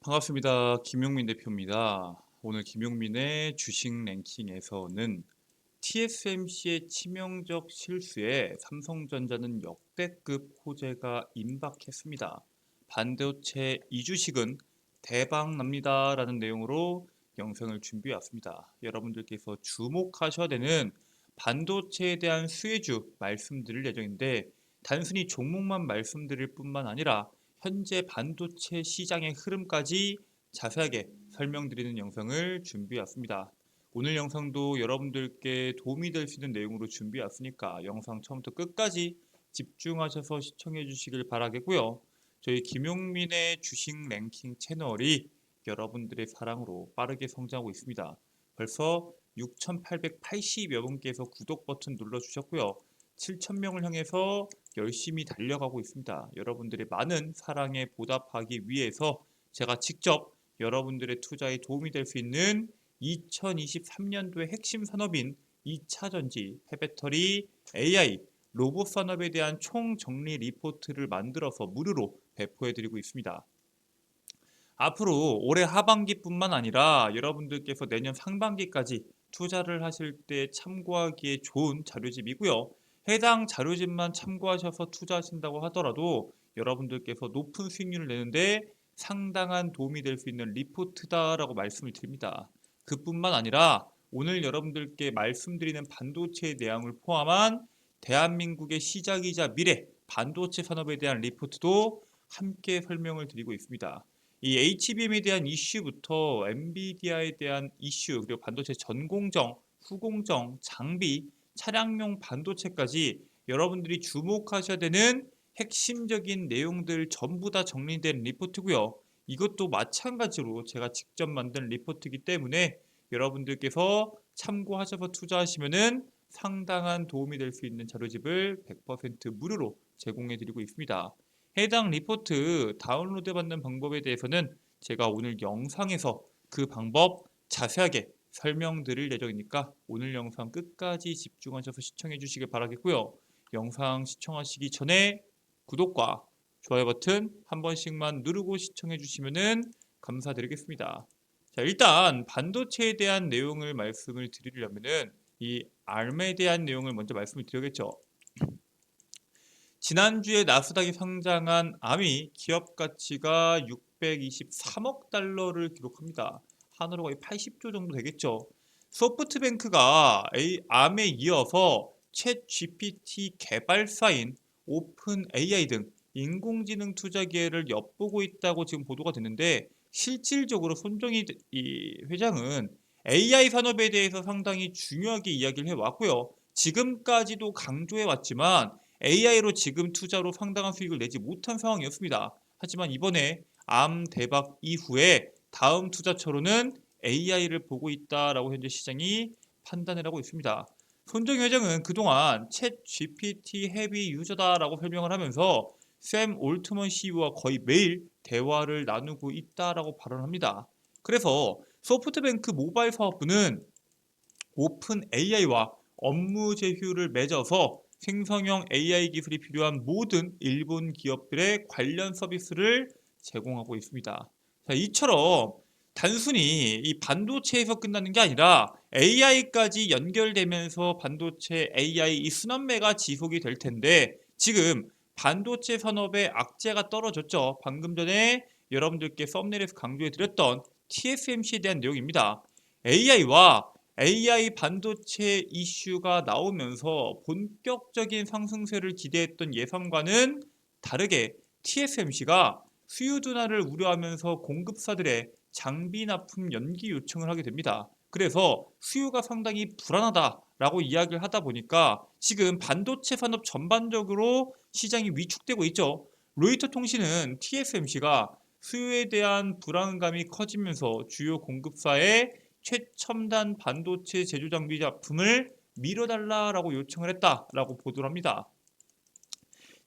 반갑습니다. 김용민 대표입니다. 오늘 김용민의 주식 랭킹에서는 TSMC의 치명적 실수에 삼성전자는 역대급 호재가 임박했습니다. 반도체 이주식은 대박 납니다라는 내용으로 영상을 준비해 왔습니다. 여러분들께서 주목하셔야 되는 반도체에 대한 수혜주 말씀드릴 예정인데 단순히 종목만 말씀드릴 뿐만 아니라 현재 반도체 시장의 흐름까지 자세하게 설명드리는 영상을 준비해 왔습니다. 오늘 영상도 여러분들께 도움이 될 수 있는 내용으로 준비해 왔으니까 영상 처음부터 끝까지 집중하셔서 시청해 주시길 바라겠고요. 저희 김용민의 주식 랭킹 채널이 여러분들의 사랑으로 빠르게 성장하고 있습니다. 벌써 6,880여 분께서 구독 버튼 눌러주셨고요. 7,000명을 향해서 열심히 달려가고 있습니다. 여러분들의 많은 사랑에 보답하기 위해서 제가 직접 여러분들의 투자에 도움이 될 수 있는 2023년도의 핵심 산업인 2차전지, 폐배터리, AI, 로봇 산업에 대한 총정리 리포트를 만들어서 무료로 배포해드리고 있습니다. 앞으로 올해 하반기뿐만 아니라 여러분들께서 내년 상반기까지 투자를 하실 때 참고하기에 좋은 자료집이고요. 해당 자료집만 참고하셔서 투자하신다고 하더라도 여러분들께서 높은 수익률을 내는데 상당한 도움이 될 수 있는 리포트다라고 말씀을 드립니다. 그뿐만 아니라 오늘 여러분들께 말씀드리는 반도체의 내용을 포함한 대한민국의 시작이자 미래 반도체 산업에 대한 리포트도 함께 설명을 드리고 있습니다. 이 HBM에 대한 이슈부터 엔비디아에 대한 이슈, 그리고 반도체 전공정, 후공정, 장비, 차량용 반도체까지 여러분들이 주목하셔야 되는 핵심적인 내용들 전부 다 정리된 리포트고요. 이것도 마찬가지로 제가 직접 만든 리포트이기 때문에 여러분들께서 참고하셔서 투자하시면은 상당한 도움이 될 수 있는 자료집을 100% 무료로 제공해 드리고 있습니다. 해당 리포트 다운로드 받는 방법에 대해서는 제가 오늘 영상에서 그 방법 자세하게 설명드릴 예정이니까 오늘 영상 끝까지 집중하셔서 시청해 주시길 바라겠고요. 영상 시청하시기 전에 구독과 좋아요 버튼 한 번씩만 누르고 시청해 주시면 감사드리겠습니다. 자, 일단 반도체에 대한 내용을 말씀을 드리려면은 이 ARM에 대한 내용을 먼저 말씀을 드려야겠죠. 지난주에 나스닥이 상장한 ARM이 기업 가치가 623억 달러를 기록합니다. 한화로 거의 80조 정도 되겠죠. 소프트뱅크가 ARM에 이어서 챗 GPT 개발사인 오픈 AI 등 인공지능 투자 기회를 엿보고 있다고 지금 보도가 됐는데 실질적으로 손정희 회장은 AI 산업에 대해서 상당히 중요하게 이야기를 해왔고요. 지금까지도 강조해 왔지만 AI로 지금 투자로 상당한 수익을 내지 못한 상황이었습니다. 하지만 이번에 암 대박 이후에 다음 투자처로는 AI를 보고 있다라고 현재 시장이 판단을 하고 있습니다. 손정희 회장은 그동안 챗 GPT 헤비 유저다라고 설명을 하면서 샘 올트먼 CEO와 거의 매일 대화를 나누고 있다라고 발언합니다. 그래서 소프트뱅크 모바일 사업부는 오픈 AI와 업무 제휴를 맺어서 생성형 AI 기술이 필요한 모든 일본 기업들의 관련 서비스를 제공하고 있습니다. 자, 이처럼 단순히 이 반도체에서 끝나는 게 아니라 AI까지 연결되면서 반도체 AI 이 순환매가 지속이 될 텐데 지금 반도체 산업의 악재가 떨어졌죠. 방금 전에 여러분들께 썸네일에서 강조해 드렸던 TSMC에 대한 내용입니다. AI와 AI 반도체 이슈가 나오면서 본격적인 상승세를 기대했던 예상과는 다르게 TSMC가 수요 둔화를 우려하면서 공급사들의 장비 납품 연기 요청을 하게 됩니다. 그래서 수요가 상당히 불안하다라고 이야기를 하다 보니까 지금 반도체 산업 전반적으로 시장이 위축되고 있죠. 로이터 통신은 TSMC가 수요에 대한 불안감이 커지면서 주요 공급사의 최첨단 반도체 제조 장비 작품을 밀어달라라고 요청을 했다라고 보도를 합니다.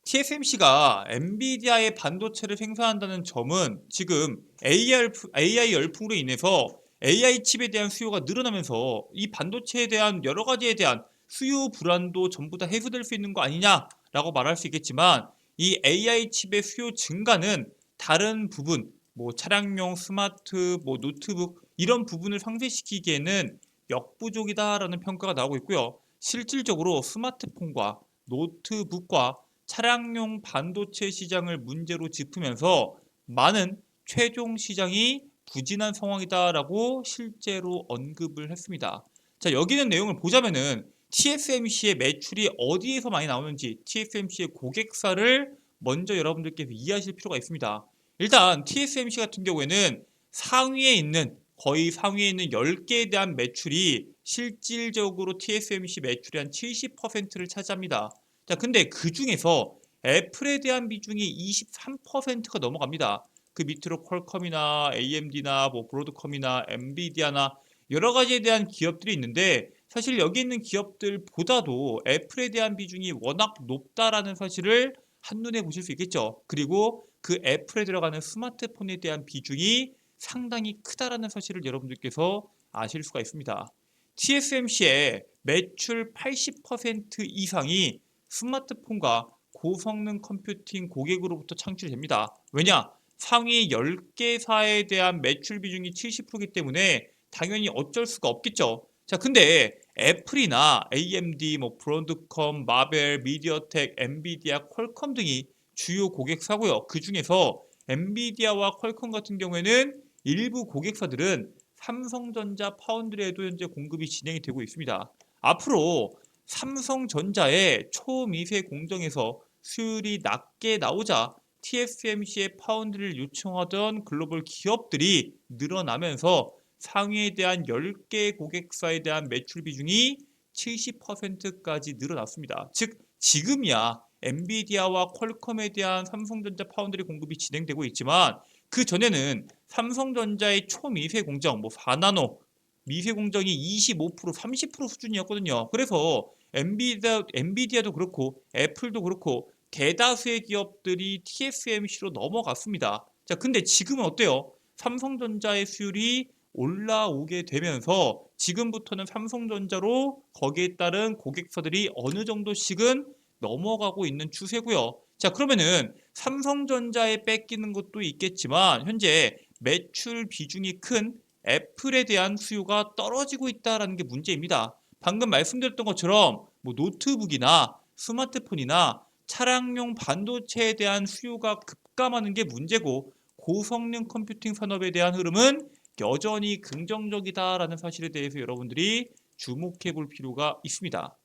TSMC가 엔비디아의 반도체를 생산한다는 점은 지금 AI 열풍으로 인해서 AI 칩에 대한 수요가 늘어나면서 이 반도체에 대한 여러 가지에 대한 수요 불안도 전부 다 해소될 수 있는 거 아니냐라고 말할 수 있겠지만 이 AI 칩의 수요 증가는 다른 부분 뭐 차량용 스마트, 뭐 노트북 이런 부분을 상쇄시키기에는 역부족이다라는 평가가 나오고 있고요. 실질적으로 스마트폰과 노트북과 차량용 반도체 시장을 문제로 짚으면서 많은 최종 시장이 부진한 상황이다라고 실제로 언급을 했습니다. 자, 여기 있는 내용을 보자면은 TSMC의 매출이 어디에서 많이 나오는지 TSMC의 고객사를 먼저 여러분들께서 이해하실 필요가 있습니다. 일단 TSMC 같은 경우에는 상위에 있는 거의 상위에 있는 10개에 대한 매출이 실질적으로 TSMC 매출의 한 70%를 차지합니다. 자, 근데 그 중에서 애플에 대한 비중이 23%가 넘어갑니다. 그 밑으로 퀄컴이나 AMD나 뭐 브로드컴이나 엔비디아나 여러 가지에 대한 기업들이 있는데 사실 여기 있는 기업들보다도 애플에 대한 비중이 워낙 높다라는 사실을 한눈에 보실 수 있겠죠. 그리고 그 애플에 들어가는 스마트폰에 대한 비중이 상당히 크다라는 사실을 여러분들께서 아실 수가 있습니다. TSMC의 매출 80% 이상이 스마트폰과 고성능 컴퓨팅 고객으로부터 창출됩니다. 왜냐? 상위 10개사에 대한 매출 비중이 70%이기 때문에 당연히 어쩔 수가 없겠죠. 자, 근데 애플이나 AMD, 뭐 브로드컴, 마벨, 미디어텍, 엔비디아, 퀄컴 등이 주요 고객사고요. 그 중에서 엔비디아와 퀄컴 같은 경우에는 일부 고객사들은 삼성전자 파운드리에도 현재 공급이 진행이 되고 있습니다. 앞으로 삼성전자의 초미세 공정에서 수율이 낮게 나오자 TSMC의 파운드를 요청하던 글로벌 기업들이 늘어나면서 상위에 대한 10개 고객사에 대한 매출 비중이 70%까지 늘어났습니다. 즉 지금이야 엔비디아와 퀄컴에 대한 삼성전자 파운드리 공급이 진행되고 있지만 그 전에는 삼성전자의 초미세 공정, 뭐 4나노 미세 공정이 25%, 30% 수준이었거든요. 그래서 엔비디아도 그렇고 애플도 그렇고 대다수의 기업들이 TSMC로 넘어갔습니다. 자, 근데 지금은 어때요? 삼성전자의 수율이 올라오게 되면서 지금부터는 삼성전자로 거기에 따른 고객사들이 어느 정도씩은 넘어가고 있는 추세고요. 자, 그러면은 삼성전자에 뺏기는 것도 있겠지만 현재 매출 비중이 큰 애플에 대한 수요가 떨어지고 있다는 게 문제입니다. 방금 말씀드렸던 것처럼 뭐 노트북이나 스마트폰이나 차량용 반도체에 대한 수요가 급감하는 게 문제고 고성능 컴퓨팅 산업에 대한 흐름은 여전히 긍정적이다라는 사실에 대해서 여러분들이 주목해 볼 필요가 있습니다.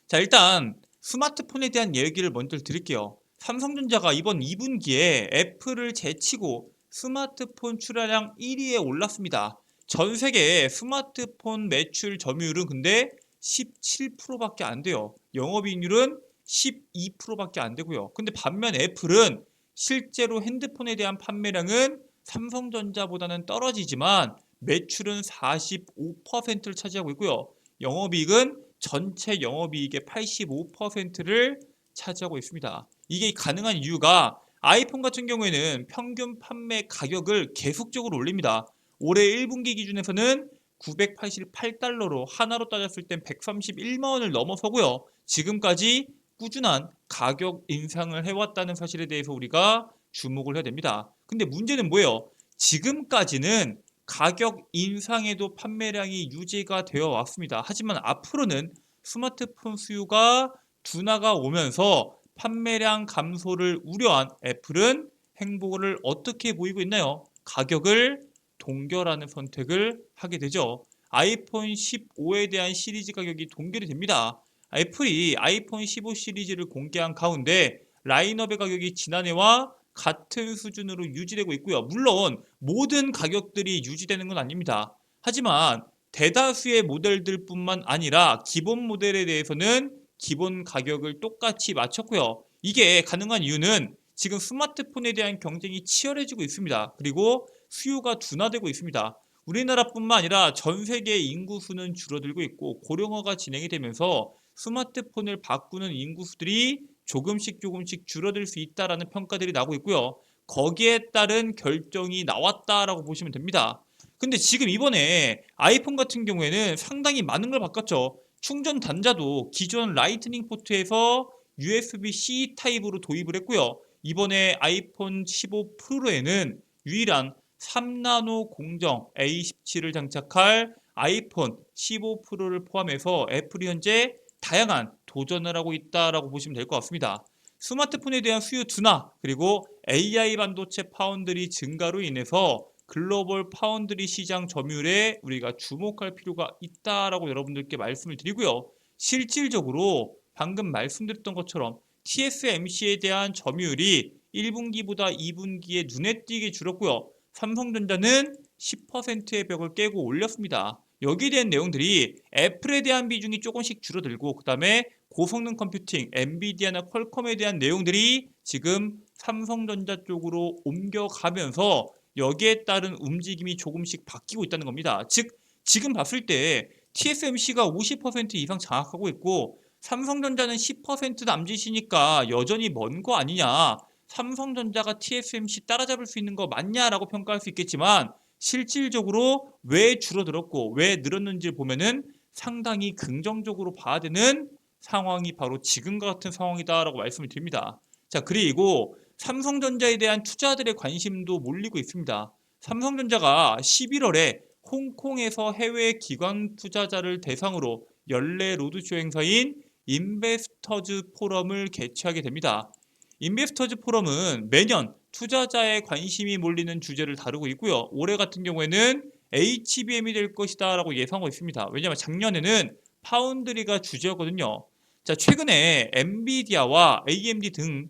자, 일단 스마트폰에 대한 얘기를 먼저 드릴게요. 삼성전자가 이번 2분기에 애플을 제치고 스마트폰 출하량 1위에 올랐습니다. 전 세계 스마트폰 매출 점유율은 근데 17%밖에 안 돼요. 영업이익률은 12%밖에 안 되고요. 근데 반면 애플은 실제로 핸드폰에 대한 판매량은 삼성전자보다는 떨어지지만 매출은 45%를 차지하고 있고요. 영업이익은 전체 영업이익의 85%를 차지하고 있습니다. 이게 가능한 이유가 아이폰 같은 경우에는 평균 판매 가격을 계속적으로 올립니다. 올해 1분기 기준에서는 988달러로 하나로 따졌을 땐 131만 원을 넘어서고요. 지금까지 꾸준한 가격 인상을 해왔다는 사실에 대해서 우리가 주목을 해야 됩니다. 근데 문제는 뭐예요? 지금까지는 가격 인상에도 판매량이 유지가 되어 왔습니다. 하지만 앞으로는 스마트폰 수요가 둔화가 오면서 판매량 감소를 우려한 애플은 행보를 어떻게 보이고 있나요? 가격을 동결하는 선택을 하게 되죠. 아이폰 15에 대한 시리즈 가격이 동결이 됩니다. 애플이 아이폰 15 시리즈를 공개한 가운데 라인업의 가격이 지난해와 같은 수준으로 유지되고 있고요. 물론 모든 가격들이 유지되는 건 아닙니다. 하지만 대다수의 모델들뿐만 아니라 기본 모델에 대해서는 기본 가격을 똑같이 맞췄고요. 이게 가능한 이유는 지금 스마트폰에 대한 경쟁이 치열해지고 있습니다. 그리고 수요가 둔화되고 있습니다. 우리나라뿐만 아니라 전 세계 인구수는 줄어들고 있고 고령화가 진행이 되면서 스마트폰을 바꾸는 인구수들이 조금씩 줄어들 수 있다라는 평가들이 나오고 있고요. 거기에 따른 결정이 나왔다라고 보시면 됩니다. 근데 지금 이번에 아이폰 같은 경우에는 상당히 많은 걸 바꿨죠. 충전 단자도 기존 라이트닝 포트에서 USB-C 타입으로 도입을 했고요. 이번에 아이폰 15 프로에는 유일한 3나노 공정 A17을 장착할 아이폰 15 프로를 포함해서 애플이 현재 다양한 도전을 하고 있다라고 보시면 될 것 같습니다. 스마트폰에 대한 수요 둔화 그리고 AI 반도체 파운드리 증가로 인해서 글로벌 파운드리 시장 점유율에 우리가 주목할 필요가 있다라고 여러분들께 말씀을 드리고요. 실질적으로 방금 말씀드렸던 것처럼 TSMC에 대한 점유율이 1분기보다 2분기에 눈에 띄게 줄었고요. 삼성전자는 10%의 벽을 깨고 올렸습니다. 여기에 대한 내용들이 애플에 대한 비중이 조금씩 줄어들고 그 다음에 고성능 컴퓨팅, 엔비디아나 퀄컴에 대한 내용들이 지금 삼성전자 쪽으로 옮겨가면서 여기에 따른 움직임이 조금씩 바뀌고 있다는 겁니다. 즉 지금 봤을 때 TSMC가 50% 이상 장악하고 있고 삼성전자는 10% 남짓이니까 여전히 먼 거 아니냐. 삼성전자가 TSMC 따라잡을 수 있는 거 맞냐라고 평가할 수 있겠지만 실질적으로 왜 줄어들었고 왜 늘었는지를 보면은 상당히 긍정적으로 봐야 되는 상황이 바로 지금과 같은 상황이다라고 말씀을 드립니다. 자, 그리고 삼성전자에 대한 투자들의 관심도 몰리고 있습니다. 삼성전자가 11월에 홍콩에서 해외 기관 투자자를 대상으로 연례 로드쇼 행사인 인베스터즈 포럼을 개최하게 됩니다. 인베스터즈 포럼은 매년 투자자의 관심이 몰리는 주제를 다루고 있고요. 올해 같은 경우에는 HBM이 될 것이다 라고 예상하고 있습니다. 왜냐하면 작년에는 파운드리가 주제였거든요. 자, 최근에 엔비디아와 AMD 등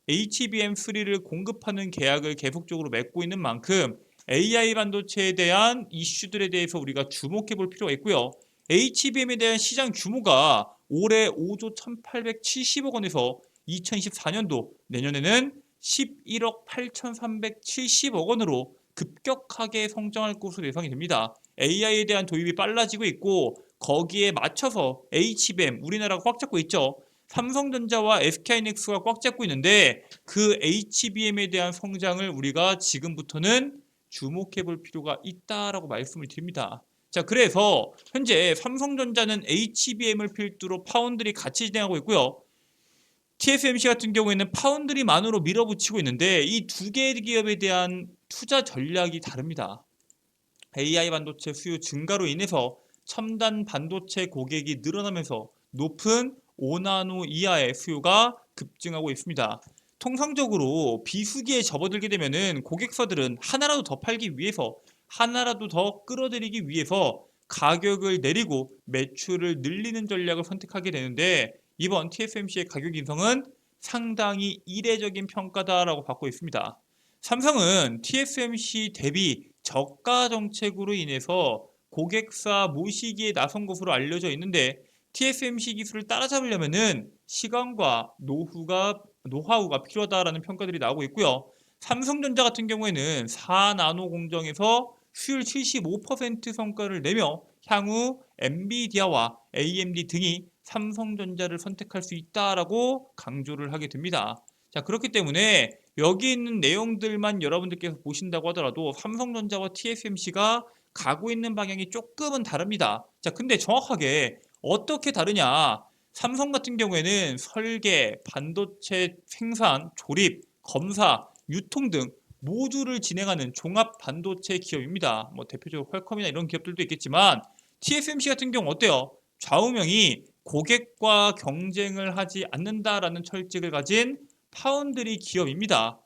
HBM3를 공급하는 계약을 계속적으로 맺고 있는 만큼 AI 반도체에 대한 이슈들에 대해서 우리가 주목해 볼 필요가 있고요. HBM에 대한 시장 규모가 올해 5조 1870억 원에서 2024년도 내년에는 11억 8370억 원으로 급격하게 성장할 것으로 예상이 됩니다. AI에 대한 도입이 빨라지고 있고 거기에 맞춰서 HBM 우리나라가 꽉 잡고 있죠. 삼성전자와 SK하이닉스가 꽉 잡고 있는데 그 HBM에 대한 성장을 우리가 지금부터는 주목해 볼 필요가 있다라고 말씀을 드립니다. 자, 그래서 현재 삼성전자는 HBM을 필두로 파운드리 같이 진행하고 있고요. TSMC 같은 경우에는 파운드리만으로 밀어붙이고 있는데 이 두 개의 기업에 대한 투자 전략이 다릅니다. AI 반도체 수요 증가로 인해서 첨단 반도체 고객이 늘어나면서 높은 5나노 이하의 수요가 급증하고 있습니다. 통상적으로 비수기에 접어들게 되면은 고객사들은 하나라도 더 팔기 위해서 하나라도 더 끌어들이기 위해서 가격을 내리고 매출을 늘리는 전략을 선택하게 되는데 이번 TSMC의 가격 인상은 상당히 이례적인 평가다라고 받고 있습니다. 삼성은 TSMC 대비 저가 정책으로 인해서 고객사 모시기에 나선 것으로 알려져 있는데 TSMC 기술을 따라잡으려면은 시간과 노하우가 필요하다라는 평가들이 나오고 있고요. 삼성전자 같은 경우에는 4나노 공정에서 수율 75% 성과를 내며 향후 엔비디아와 AMD 등이 삼성전자를 선택할 수 있다라고 강조를 하게 됩니다. 자, 그렇기 때문에 여기 있는 내용들만 여러분들께서 보신다고 하더라도 삼성전자와 TSMC가 가고 있는 방향이 조금은 다릅니다. 자, 근데 정확하게 어떻게 다르냐? 삼성 같은 경우에는 설계, 반도체 생산, 조립, 검사, 유통 등 모두를 진행하는 종합 반도체 기업입니다. 뭐 대표적으로 퀄컴이나 이런 기업들도 있겠지만 TSMC 같은 경우 어때요? 좌우명이 고객과 경쟁을 하지 않는다라는 철칙을 가진 파운드리 기업입니다.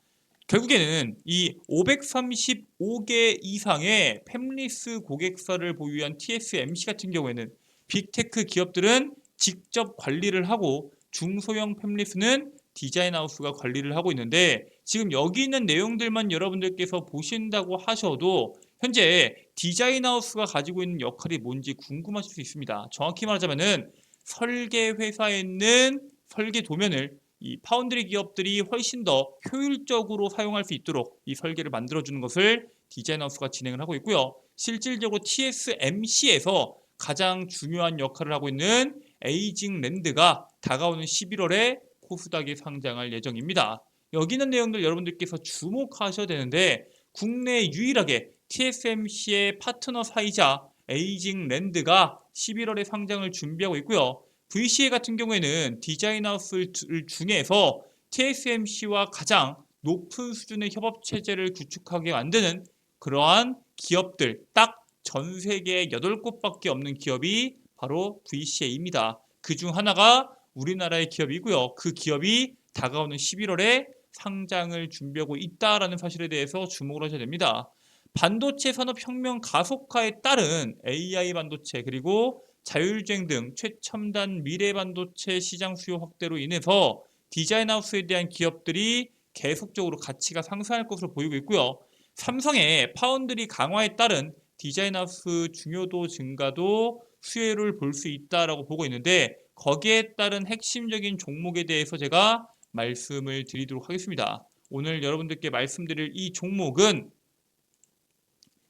결국에는 이 535개 이상의 팹리스 고객사를 보유한 TSMC 같은 경우에는 빅테크 기업들은 직접 관리를 하고 중소형 팹리스는 디자인하우스가 관리를 하고 있는데 지금 여기 있는 내용들만 여러분들께서 보신다고 하셔도 현재 디자인하우스가 가지고 있는 역할이 뭔지 궁금하실 수 있습니다. 정확히 말하자면은 설계 회사에 있는 설계 도면을 이 파운드리 기업들이 훨씬 더 효율적으로 사용할 수 있도록 이 설계를 만들어주는 것을 디자인하우스가 진행을 하고 있고요. 실질적으로 TSMC에서 가장 중요한 역할을 하고 있는 에이징랜드가 다가오는 11월에 코스닥에 상장할 예정입니다. 여기 있는 내용들 여러분들께서 주목하셔야 되는데 국내 유일하게 TSMC의 파트너 사이자 에이징랜드가 11월에 상장을 준비하고 있고요. VCA 같은 경우에는 디자인하우스 중에서 TSMC와 가장 높은 수준의 협업 체제를 구축하게 만드는 그러한 기업들, 딱 전 세계에 8곳밖에 없는 기업이 바로 VCA입니다. 그 중 하나가 우리나라의 기업이고요. 그 기업이 다가오는 11월에 상장을 준비하고 있다라는 사실에 대해서 주목을 하셔야 됩니다. 반도체 산업혁명 가속화에 따른 AI 반도체 그리고 자율주행 등 최첨단 미래 반도체 시장 수요 확대로 인해서 디자인하우스에 대한 기업들이 계속적으로 가치가 상승할 것으로 보이고 있고요. 삼성의 파운드리 강화에 따른 디자인하우스 중요도 증가도 수혜를 볼 수 있다라고 보고 있는데 거기에 따른 핵심적인 종목에 대해서 제가 말씀을 드리도록 하겠습니다. 오늘 여러분들께 말씀드릴 이 종목은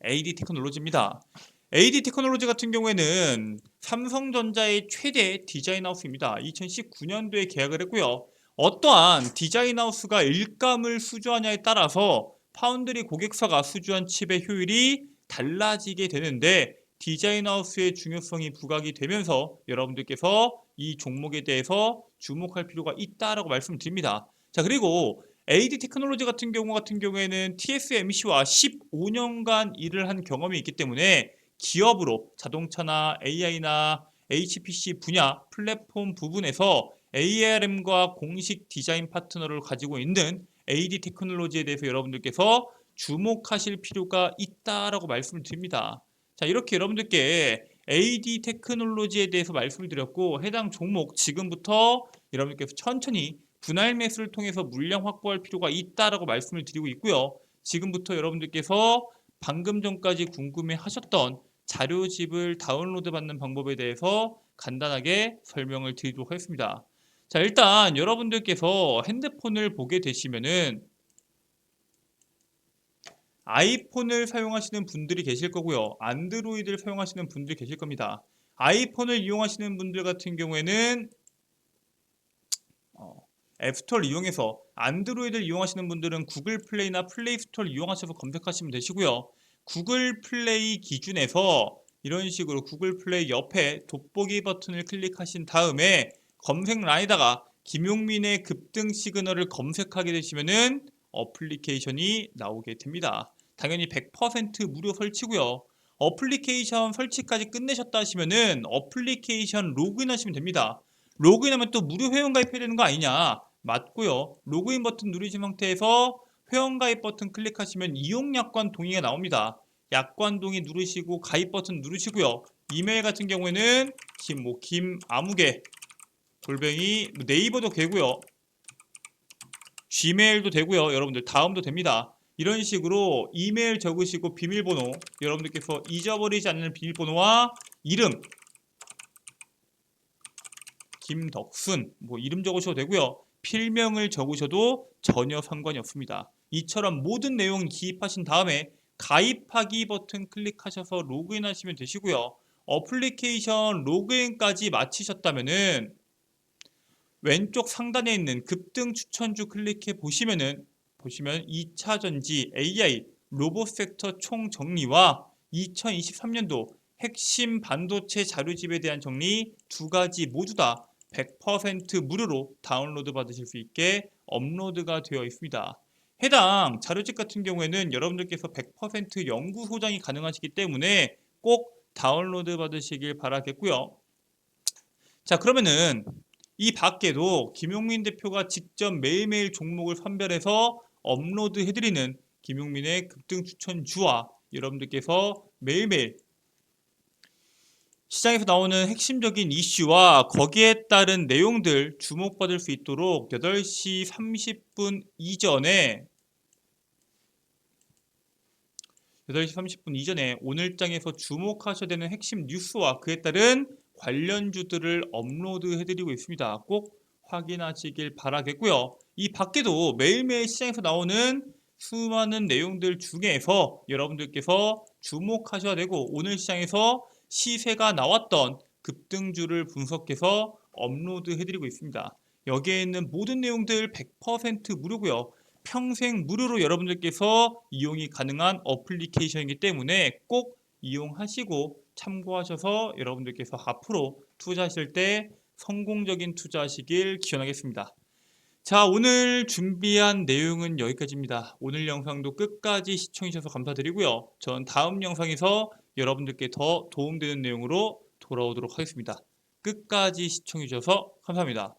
AD 테크놀로지입니다. AD 테크놀로지 같은 경우에는 삼성전자의 최대 디자인하우스입니다. 2019년도에 계약을 했고요. 어떠한 디자인하우스가 일감을 수주하냐에 따라서 파운드리 고객사가 수주한 칩의 효율이 달라지게 되는데 디자인하우스의 중요성이 부각이 되면서 여러분들께서 이 종목에 대해서 주목할 필요가 있다라고 말씀드립니다. 자, 그리고 AD 테크놀로지 같은 경우에는 TSMC와 15년간 일을 한 경험이 있기 때문에 기업으로 자동차나 AI나 HPC 분야 플랫폼 부분에서 ARM과 공식 디자인 파트너를 가지고 있는 AD 테크놀로지에 대해서 여러분들께서 주목하실 필요가 있다라고 말씀을 드립니다. 자, 이렇게 여러분들께 AD 테크놀로지에 대해서 말씀을 드렸고 해당 종목 지금부터 여러분들께서 천천히 분할 매수를 통해서 물량 확보할 필요가 있다라고 말씀을 드리고 있고요. 지금부터 여러분들께서 방금 전까지 궁금해 하셨던 자료집을 다운로드 받는 방법에 대해서 간단하게 설명을 드리도록 하겠습니다. 자, 일단 여러분들께서 핸드폰을 보게 되시면은 아이폰을 사용하시는 분들이 계실 거고요. 안드로이드를 사용하시는 분들이 계실 겁니다. 아이폰을 이용하시는 분들 같은 경우에는 앱스토어를 이용해서 안드로이드를 이용하시는 분들은 구글 플레이나 플레이 스토어를 이용하셔서 검색하시면 되시고요. 구글 플레이 기준에서 이런 식으로 구글 플레이 옆에 돋보기 버튼을 클릭하신 다음에 검색란에다가 김용민의 급등 시그널을 검색하게 되시면은 어플리케이션이 나오게 됩니다. 당연히 100% 무료 설치고요. 어플리케이션 설치까지 끝내셨다 하시면은 어플리케이션 로그인하시면 됩니다. 로그인하면 또 무료 회원 가입해야 되는 거 아니냐? 맞고요. 로그인 버튼 누르신 상태에서 회원 가입 버튼 클릭하시면 이용 약관 동의가 나옵니다. 약관 동의 누르시고 가입 버튼 누르시고요. 이메일 같은 경우에는 김아무개 골뱅이 네이버도 되고요. gmail도 되고요. 여러분들 다음도 됩니다. 이런 식으로 이메일 적으시고 비밀번호 여러분들께서 잊어버리지 않는 비밀번호와 이름 김덕순 이름 적으셔도 되고요. 필명을 적으셔도 전혀 상관이 없습니다. 이처럼 모든 내용 기입하신 다음에 가입하기 버튼 클릭하셔서 로그인 하시면 되시고요. 어플리케이션 로그인까지 마치셨다면은 왼쪽 상단에 있는 급등 추천주 클릭해 보시면 2차 전지 AI 로봇 섹터 총 정리와 2023년도 핵심 반도체 자료집에 대한 정리 두 가지 모두 다 100% 무료로 다운로드 받으실 수 있게 업로드가 되어 있습니다. 해당 자료집 같은 경우에는 여러분들께서 100% 연구 소장이 가능하시기 때문에 꼭 다운로드 받으시길 바라겠고요. 자, 그러면은 이 밖에도 김용민 대표가 직접 매일매일 종목을 선별해서 업로드 해드리는 김용민의 급등 추천주와 여러분들께서 매일매일 시장에서 나오는 핵심적인 이슈와 거기에 따른 내용들 주목받을 수 있도록 8시 30분 이전에 8시 30분 이전에 오늘장에서 주목하셔야 되는 핵심 뉴스와 그에 따른 관련주들을 업로드 해드리고 있습니다. 꼭 확인하시길 바라겠고요. 이 밖에도 매일매일 시장에서 나오는 수많은 내용들 중에서 여러분들께서 주목하셔야 되고 오늘 시장에서 시세가 나왔던 급등주를 분석해서 업로드 해드리고 있습니다. 여기에 있는 모든 내용들 100% 무료고요. 평생 무료로 여러분들께서 이용이 가능한 어플리케이션이기 때문에 꼭 이용하시고 참고하셔서 여러분들께서 앞으로 투자하실 때 성공적인 투자하시길 기원하겠습니다. 자, 오늘 준비한 내용은 여기까지입니다. 오늘 영상도 끝까지 시청해주셔서 감사드리고요. 전 다음 영상에서 여러분들께 더 도움되는 내용으로 돌아오도록 하겠습니다. 끝까지 시청해주셔서 감사합니다.